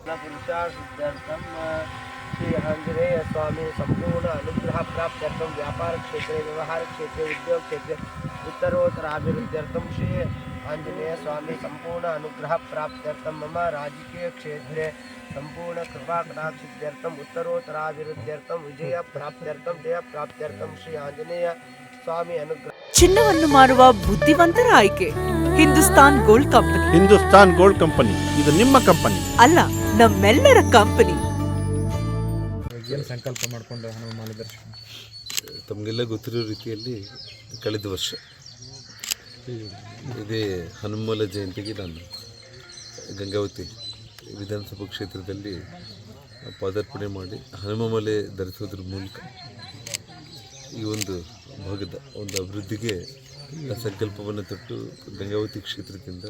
पुरुषार्थम श्री आंजनेय स्वामी संपूर्ण अनुग्रह प्राप्त्यर्थम व्यापार क्षेत्रे व्यवहार क्षेत्रे उद्योग क्षेत्रे उत्तरोत्तराभिवृद्ध्यर्थम श्री आंजनेय स्वामी संपूर्ण अनुग्रह प्राप्त्यर्थम मम राजकीय क्षेत्रे संपूर्ण कृपा कटाक्षित्यर्थम उत्तरोत्तराभिवृद्ध्यर्थम विजय प्राप्त्यर्थम जय प्राप्त्यर्थम श्री आंजनेय स्वामी अनुग्रह. ಚಿನ್ನವನ್ನು ಮಾರುವ ಬುದ್ಧಿವಂತರ ಆಯ್ಕೆ Hindustan gold company. Hindustan gold company ಇದು ನಿಮ್ಮ ಕಂಪನಿ ಅಲ್ಲ, ನಮ್ಮೆಲ್ಲರ ಕಂಪನಿ. ಸಂಕಲ್ಪ ಮಾಡಿಕೊಂಡು ಹನುಮಾನ ದರ್ಶನ ತಮಗೆಲ್ಲ ಗೊತ್ತಿರೋ ರೀತಿಯಲ್ಲಿ ಕಳೆದ ವರ್ಷ ಇದೇ ಹನುಮಾನ ಜಯಂತಿಗೆ ನಾನು ಗಂಗಾವತಿ ವಿಧಾನಸಭಾ ಕ್ಷೇತ್ರದಲ್ಲಿ ಪಾದಾರ್ಪಣೆ ಮಾಡಿ ಹನುಮಮಲೆ ಧರಿಸೋದ್ರ ಮೂಲಕ ಈ ಒಂದು ಭಾಗದ ಒಂದು ಅಭಿವೃದ್ಧಿಗೆ ಸಂಕಲ್ಪವನ್ನು ತೊಟ್ಟು ಗಂಗಾವತಿ ಕ್ಷೇತ್ರದಿಂದ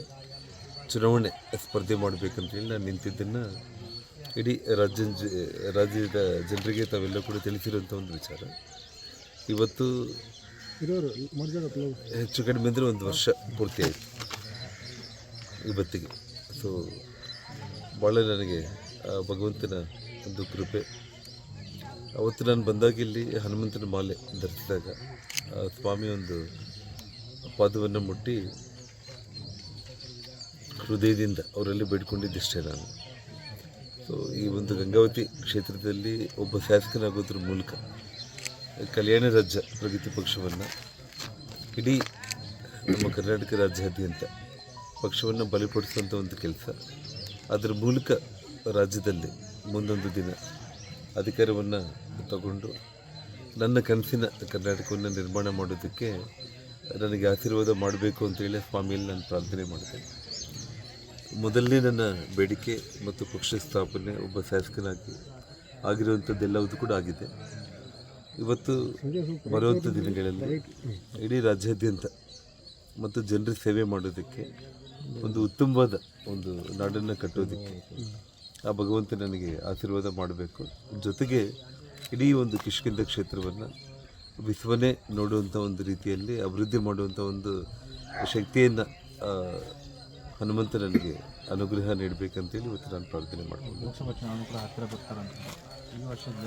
ಚುನಾವಣೆ ಸ್ಪರ್ಧೆ ಮಾಡಬೇಕಂತೇಳಿ ನಾನು ನಿಂತಿದ್ದನ್ನು ಇಡೀ ರಾಜ್ಯದ ಜನರಿಗೆ ತಾವೆಲ್ಲ ಕೂಡ ತಿಳಿಸಿರುವಂಥ ಒಂದು ವಿಚಾರ. ಇವತ್ತು ಹೆಚ್ಚು ಕಡಿಮೆ ಅಂದರೆ ಒಂದು ವರ್ಷ ಪೂರ್ತಿ ಆಯಿತು ಇವತ್ತಿಗೆ. ಸೊ ಭಾಳ ನನಗೆ ಭಗವಂತನ ಒಂದು ಕೃಪೆ. ಅವತ್ತು ನಾನು ಬಂದಾಗ ಇಲ್ಲಿ ಹನುಮಂತನ ಮಾಲೆ ಧರಿಸಿದಾಗ ಸ್ವಾಮಿ ಒಂದು ಪಾದವನ್ನು ಮುಟ್ಟಿ ಹೃದಯದಿಂದ ಅವರಲ್ಲಿ ಬೇಡ್ಕೊಂಡಿದ್ದಿಷ್ಟೇ ನಾನು. ಸೊ ಈ ಒಂದು ಗಂಗಾವತಿ ಕ್ಷೇತ್ರದಲ್ಲಿ ಒಬ್ಬ ಶಾಸಕನಾಗೋದ್ರ ಮೂಲಕ ಕಲ್ಯಾಣ ರಾಜ್ಯ ಪ್ರಗತಿ ಪಕ್ಷವನ್ನು ಇಡೀ ನಮ್ಮ ಕರ್ನಾಟಕ ರಾಜ್ಯಾದ್ಯಂತ ಪಕ್ಷವನ್ನು ಬಲಪಡಿಸುವಂಥ ಒಂದು ಕೆಲಸ, ಅದರ ಮೂಲಕ ರಾಜ್ಯದಲ್ಲಿ ಮುಂದೊಂದು ದಿನ ಅಧಿಕಾರವನ್ನು ತಗೊಂಡು ನನ್ನ ಕನಸಿನ ಕರ್ನಾಟಕವನ್ನು ನಿರ್ಮಾಣ ಮಾಡೋದಕ್ಕೆ ನನಗೆ ಆಶೀರ್ವಾದ ಮಾಡಬೇಕು ಅಂತೇಳಿ ಸ್ವಾಮಿಯಲ್ಲಿ ನಾನು ಪ್ರಾರ್ಥನೆ ಮಾಡಿದೆ. ಮೊದಲನೇ ನನ್ನ ಬೇಡಿಕೆ ಮತ್ತು ಪಕ್ಷ ಸ್ಥಾಪನೆ ಒಬ್ಬ ಶಾಸಕನಾಗಿ ಆಗಿರುವಂಥದ್ದೆಲ್ಲವೂ ಕೂಡ ಆಗಿದೆ. ಇವತ್ತು ಬರುವಂಥ ದಿನಗಳಲ್ಲಿ ಇಡೀ ರಾಜ್ಯಾದ್ಯಂತ ಮತ್ತು ಜನರ ಸೇವೆ ಮಾಡೋದಕ್ಕೆ ಒಂದು ಉತ್ತಮವಾದ ಒಂದು ನಾಡನ್ನು ಕಟ್ಟೋದಕ್ಕೆ ಆ ಭಗವಂತ ನನಗೆ ಆಶೀರ್ವಾದ ಮಾಡಬೇಕು. ಜೊತೆಗೆ ಇಡೀ ಒಂದು ಕಿಷ್ಕಿಂಧ ಕ್ಷೇತ್ರವನ್ನು ವಿಶ್ವನೇ ನೋಡುವಂಥ ಒಂದು ರೀತಿಯಲ್ಲಿ ಅಭಿವೃದ್ಧಿ ಮಾಡುವಂಥ ಒಂದು ಶಕ್ತಿಯನ್ನು ಹನುಮಂತ ನನಗೆ ಅನುಗ್ರಹ ನೀಡಬೇಕಂತೇಳಿ ಇವತ್ತು ನಾನು ಪ್ರಾರ್ಥನೆ ಮಾಡಿಕೊಂಡು ಲೋಕಸಭಾ ಚುನಾವಣೆ ಕೂಡ ಹತ್ತಿರ ಬರ್ತಾರಂತ ಈ ವರ್ಷದ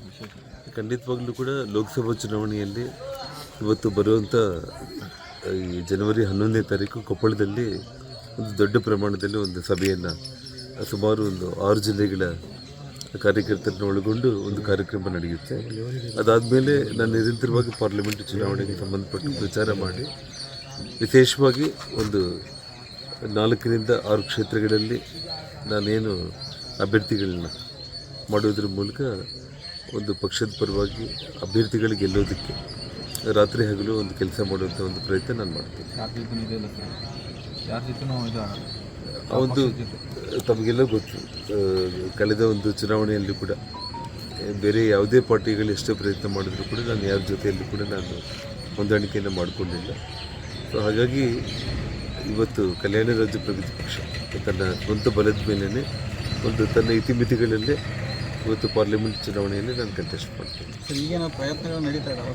ವಿಶೇಷ. ಖಂಡಿತವಾಗ್ಲೂ ಕೂಡ ಲೋಕಸಭಾ ಚುನಾವಣೆಯಲ್ಲಿ ಇವತ್ತು ಬರುವಂಥ ಈ ಜನವರಿ 11ನೇ ತಾರೀಕು ಕೊಪ್ಪಳದಲ್ಲಿ ಒಂದು ದೊಡ್ಡ ಪ್ರಮಾಣದಲ್ಲಿ ಒಂದು ಸಭೆಯನ್ನು ಸುಮಾರು ಒಂದು 6 ಜಿಲ್ಲೆಗಳ ಕಾರ್ಯಕರ್ತರನ್ನು ಒಳಗೊಂಡು ಒಂದು ಕಾರ್ಯಕ್ರಮ ನಡೆಯುತ್ತೆ. ಅದಾದಮೇಲೆ ನಾನು ನಿರಂತರವಾಗಿ ಪಾರ್ಲಿಮೆಂಟ್ ಚುನಾವಣೆಗೆ ಸಂಬಂಧಪಟ್ಟು ಪ್ರಚಾರ ಮಾಡಿ ವಿಶೇಷವಾಗಿ ಒಂದು 4ರಿಂದ 6 ಕ್ಷೇತ್ರಗಳಲ್ಲಿ ನಾನೇನು ಅಭ್ಯರ್ಥಿಗಳನ್ನ ಮಾಡೋದ್ರ ಮೂಲಕ ಒಂದು ಪಕ್ಷದ ಪರವಾಗಿ ಅಭ್ಯರ್ಥಿಗಳಿಗೆ ಗೆಲ್ಲೋದಕ್ಕೆ ರಾತ್ರಿ ಹಗಲು ಒಂದು ಕೆಲಸ ಮಾಡುವಂಥ ಒಂದು ಪ್ರಯತ್ನ ನಾನು ಮಾಡ್ತೀನಿ. ಒಂದು ತಮಗೆಲ್ಲ ಗೊತ್ತು, ಕಳೆದ ಒಂದು ಚುನಾವಣೆಯಲ್ಲಿ ಕೂಡ ಬೇರೆ ಯಾವುದೇ ಪಾರ್ಟಿಗಳು ಎಷ್ಟೇ ಪ್ರಯತ್ನ ಮಾಡಿದ್ರು ಕೂಡ ನಾನು ಯಾರ ಜೊತೆಯಲ್ಲೂ ಕೂಡ ನಾನು ಹೊಂದಾಣಿಕೆಯನ್ನು ಮಾಡಿಕೊಂಡಿಲ್ಲ. ಸೊ ಹಾಗಾಗಿ ಇವತ್ತು ಕಲ್ಯಾಣ ರಾಜ್ಯ ಪ್ರಗತಿ ಪಕ್ಷ ತನ್ನ ಸ್ವಂತ ಬಲದ ಮೇಲೇ ಒಂದು ತನ್ನ ಇತಿಮಿತಿಗಳಲ್ಲೇ ಇವತ್ತು ಪಾರ್ಲಿಮೆಂಟ್ ಚುನಾವಣೆಯಲ್ಲಿ ನಾನು ಕಂಟೆಸ್ಟ್ ಮಾಡ್ತೀನಿ. ಈಗೇನೋ ಪ್ರಯತ್ನಗಳು ನಡೀತಾ ಇದ್ದಾವೆ.